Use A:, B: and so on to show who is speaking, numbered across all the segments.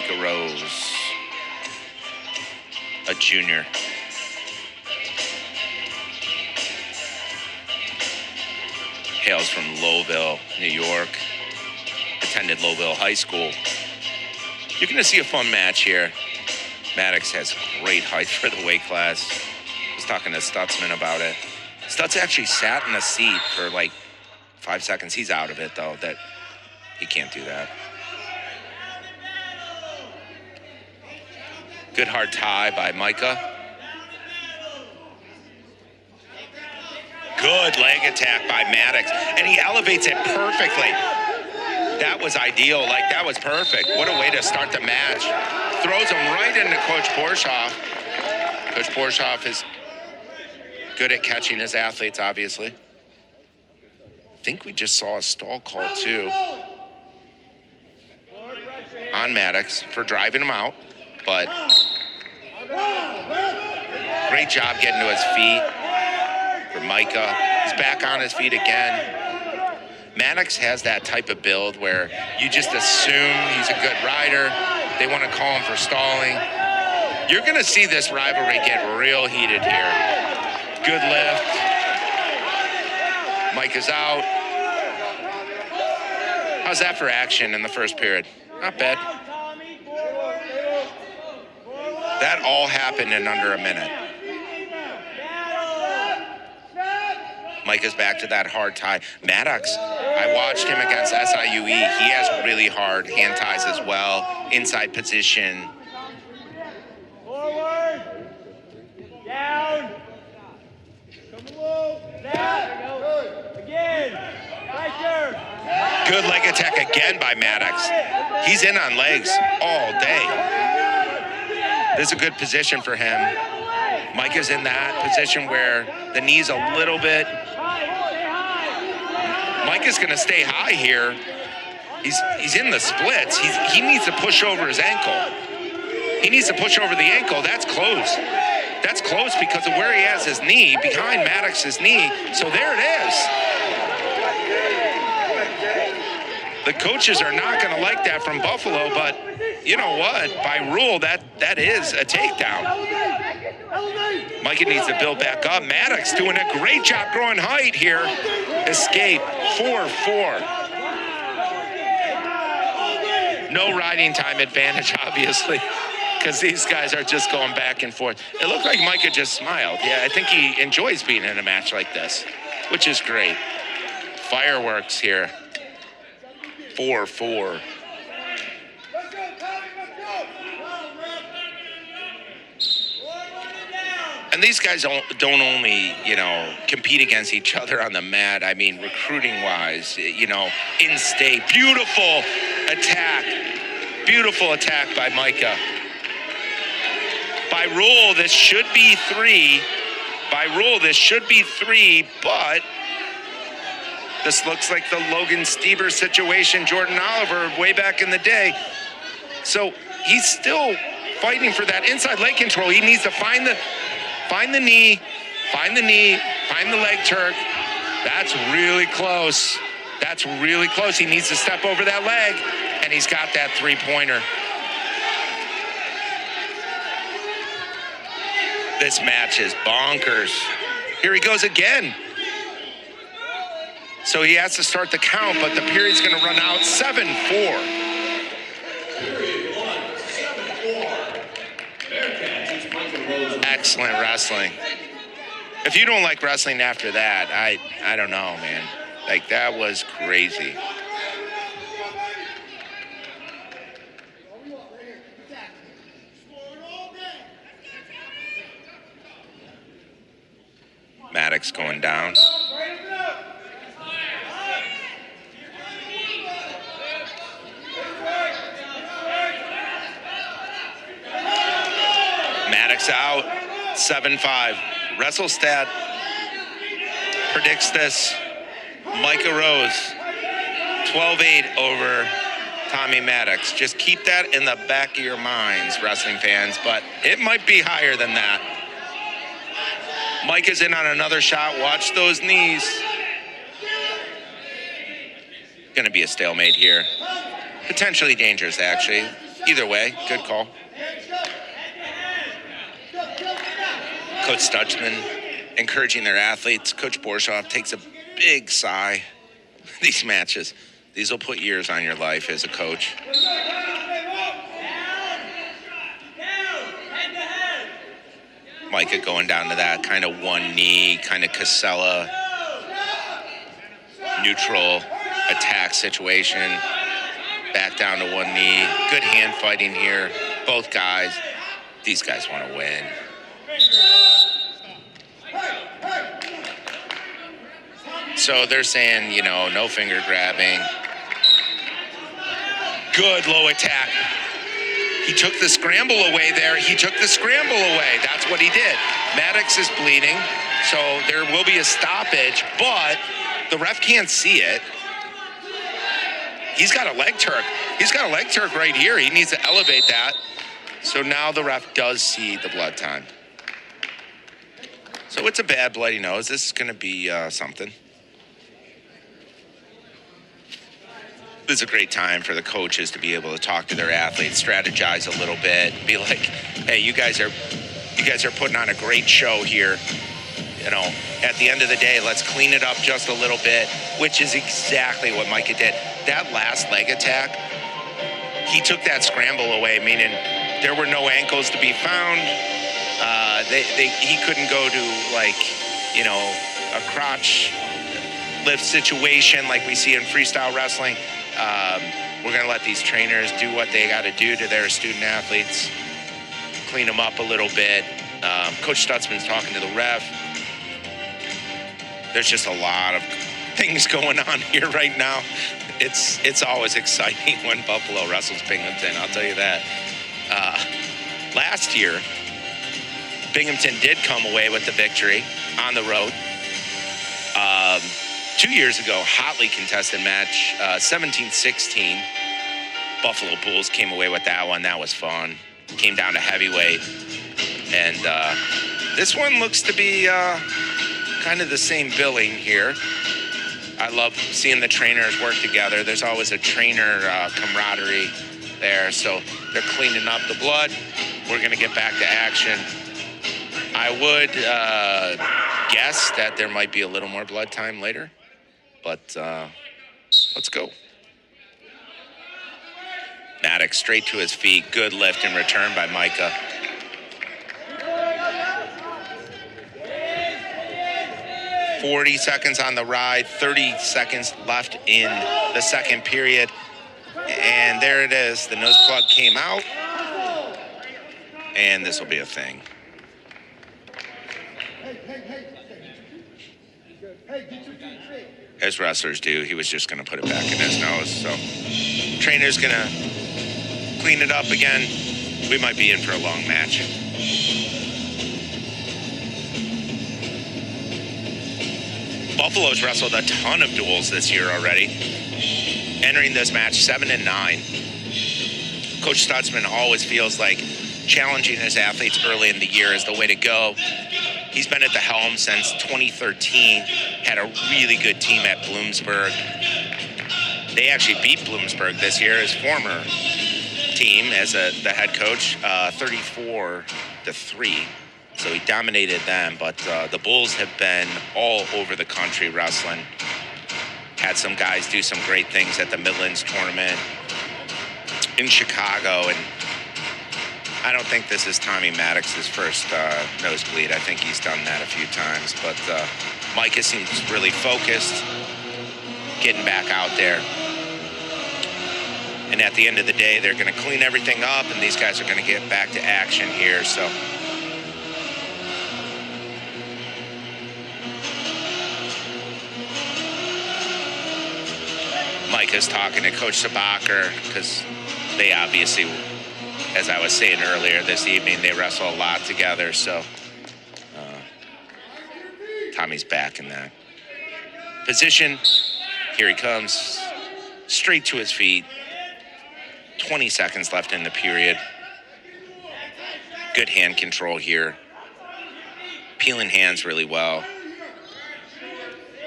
A: Micah Roes, a junior. Hails from Lowville, New York. Attended Lowville High School. You're going to see a fun match here. Maddox has great height for the weight class. I was talking to Stutzman about it. Stutz actually sat in a seat for like 5 seconds. He's out of it, though. That he can't do that. Good hard tie by Micah. Good leg attack by Maddox. And he elevates it perfectly. That was ideal. Like, that was perfect. What a way to start the match. Throws him right into Coach Borshoff. Coach Borshoff is good at catching his athletes, obviously. I think we just saw a stall call, too, on Maddox for driving him out. But great job getting to his feet for Micah. He's back on his feet again. Maddox has that type of build where you just assume he's a good rider. They want to call him for stalling. You're going to see this rivalry get real heated here. Good lift. Micah's out. How's that for action in the first period? Not bad. That all happened in under a minute. Micah's back to that hard tie. Maddox, I watched him against SIUE. He has really hard hand ties as well. Inside position.
B: Forward. Down. Come along. Down. Again.
A: Good leg attack again by Maddox. He's in on legs all day. This is a good position for him. Micah's in that position where the knee's a little bit. Micah's going to stay high here. He's in the splits. He needs to push over his ankle. He needs to push over the ankle. That's close. That's close because of where he has his knee, behind Maddox's knee. So there it is. The coaches are not going to like that from Buffalo, but you know what? By rule, that is a takedown. Micah needs to build back up. Maddox doing a great job growing height here. Escape, 4-4. No riding time advantage, obviously, because these guys are just going back and forth. It looked like Micah just smiled. Yeah, I think he enjoys being in a match like this, which is great. Fireworks here. 4-4. And these guys don't only, compete against each other on the mat. I mean, recruiting-wise, in-state. Beautiful attack. Beautiful attack by Micah. By rule, this should be 3. But this looks like the Logan Stieber situation, Jordan Oliver, way back in the day. So he's still fighting for that inside leg control. He needs to find the knee, find the leg turk. That's really close. He needs to step over that leg, and he's got that three-pointer. This match is bonkers. Here he goes again. So he has to start the count, but the period's going to run out. 7-4. Excellent wrestling. If you don't like wrestling after that, I don't know, man. Like, that was crazy. Maddox going down. Maddox out, 7-5. WrestleStat predicts this. Micah Roes, 12-8 over Tommy Maddox. Just keep that in the back of your minds, wrestling fans, but it might be higher than that. Micah's in on another shot. Watch those knees. Going to be a stalemate here. Potentially dangerous, actually. Either way, good call. Coach Stutzman encouraging their athletes. Coach Borshoff takes a big sigh. These matches, these will put years on your life as a coach. Micah going down to that kind of one knee, kind of Casella, neutral attack situation. Back down to one knee. Good hand fighting here. Both guys. These guys want to win. So they're saying, you know, no finger grabbing. Good low attack. He took the scramble away there. He took the scramble away. That's what he did. Maddox is bleeding, so there will be a stoppage, but the ref can't see it. He's got a leg turk. He's got a leg turk right here. He needs to elevate that. So now the ref does see the blood time. So it's a bad bloody nose. This is going to be something. This is a great time for the coaches to be able to talk to their athletes, strategize a little bit, be like, hey, you guys are putting on a great show here. You know, at the end of the day, let's clean it up just a little bit, which is exactly what Micah did. That last leg attack, he took that scramble away, meaning there were no ankles to be found. He couldn't go to, like, you know, a crotch lift situation like we see in freestyle wrestling. We're going to let these trainers do what they got to do to their student athletes, clean them up a little bit. Coach Stutzman's talking to the ref. There's just a lot of things going on here right now. It's always exciting when Buffalo wrestles Binghamton, I'll tell you that. Last year, Binghamton did come away with the victory on the road. 2 years ago, hotly contested match, 17-16. Buffalo Bulls came away with that one. That was fun. Came down to heavyweight. And this one looks to be kind of the same billing here. I love seeing the trainers work together. There's always a trainer camaraderie there. So they're cleaning up the blood. We're going to get back to action. I would guess that there might be a little more blood time later. But let's go. Maddox straight to his feet. Good lift and return by Micah. "40 seconds on the ride, 30 seconds left in the second period. And there it is. The nose plug came out. And this will be a thing. As wrestlers do, he was just going to put it back in his nose. So trainer's going to clean it up again. We might be in for a long match. Buffalo's wrestled a ton of duels this year already. Entering this match 7-9. Coach Stutzman always feels like challenging his athletes early in the year is the way to go. He's been at the helm since 2013, had a really good team at Bloomsburg. They actually beat Bloomsburg this year, his former team, as the head coach, 34-3. So he dominated them, but the Bulls have been all over the country wrestling. Had some guys do some great things at the Midlands tournament in Chicago, and I don't think this is Tommy Maddox's first nosebleed. I think he's done that a few times, but Micah seems really focused, getting back out there. And at the end of the day, they're going to clean everything up, and these guys are going to get back to action here. So Micah's talking to Coach Sabacher because they obviously, as I was saying earlier this evening, they wrestle a lot together. So Tommy's back in that position. Here he comes, straight to his feet. 20 seconds left in the period. Good hand control here. Peeling hands really well.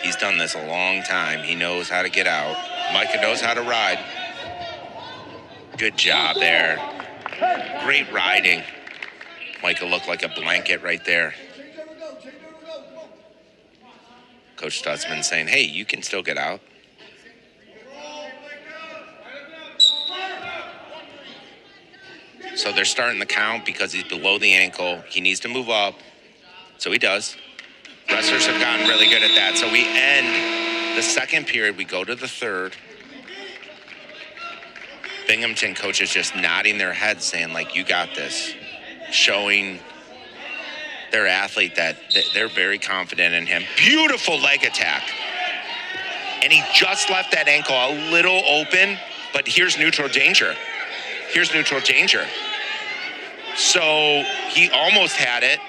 A: He's done this a long time. He knows how to get out. Micah knows how to ride. Good job there. Great riding. Micah looked like a blanket right there. Coach Stutzman saying, hey, you can still get out. So they're starting the count because he's below the ankle. He needs to move up. So he does. Wrestlers have gotten really good at that. So we end the second period. We go to the third. Binghamton coaches just nodding their heads saying, like, you got this. Showing their athlete that they're very confident in him. Beautiful leg attack. And he just left that ankle a little open, but here's neutral danger. Here's neutral danger. So he almost had it.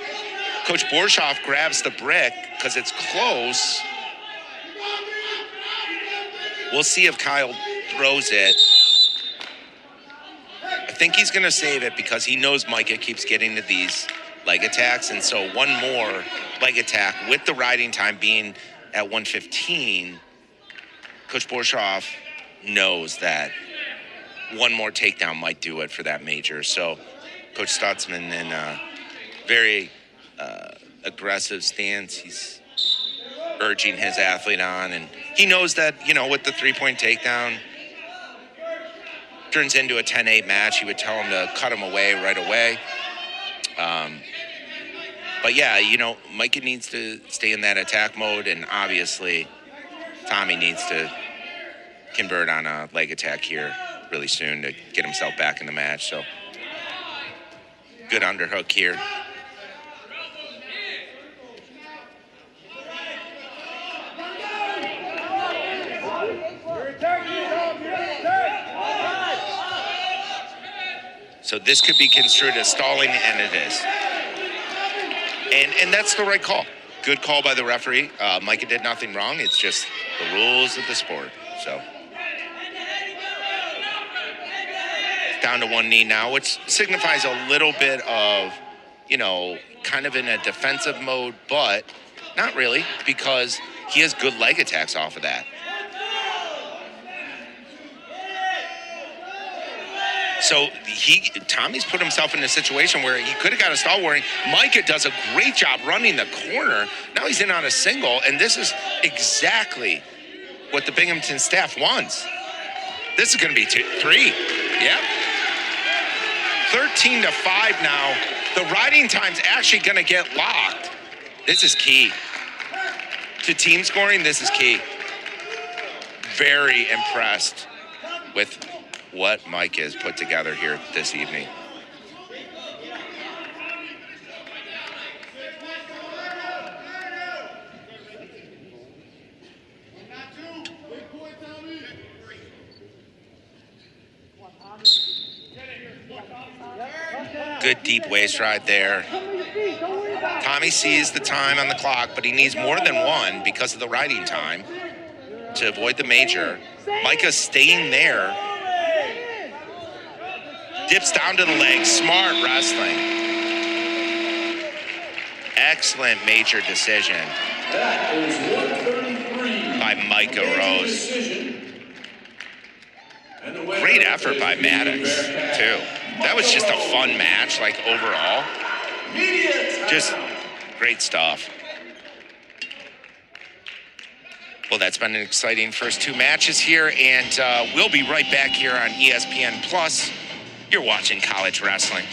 A: Coach Borshoff grabs the brick because it's close. We'll see if Kyle throws it. I think he's going to save it because he knows Micah keeps getting to these leg attacks. And so one more leg attack with the riding time being at 1:15, Coach Borshoff knows that one more takedown might do it for that major. So Coach Stutzman in a very aggressive stance. He's urging his athlete on, and he knows that, you know, with the three-point takedown, turns into a 10-8 match. He would tell him to cut him away right away. But yeah, you know, Micah needs to stay in that attack mode, and obviously Tommy needs to convert on a leg attack here really soon to get himself back in the match. So good underhook here. So this could be construed as stalling, and it is. And that's the right call. Good call by the referee. Micah did nothing wrong. It's just the rules of the sport. So down to one knee now, which signifies a little bit of, you know, kind of in a defensive mode, but not really, because he has good leg attacks off of that. So Tommy's put himself in a situation where he could have got a stall warning. Micah does a great job running the corner. Now he's in on a single, and this is exactly what the Binghamton staff wants. This is going to be 2-3. Yep. 13-5 now. The riding time's actually going to get locked. This is key. To team scoring, this is key. Very impressed with what Mike has put together here this evening. Good deep waist ride there. Tommy sees the time on the clock, but he needs more than one because of the riding time to avoid the major. Micah's staying there. Dips down to the leg. Smart wrestling. Excellent major decision by Micah Roes. Great effort by Maddox, too. That was just a fun match, like, overall. Just great stuff. Well, that's been an exciting first two matches here, and we'll be right back here on ESPN Plus. You're watching college wrestling.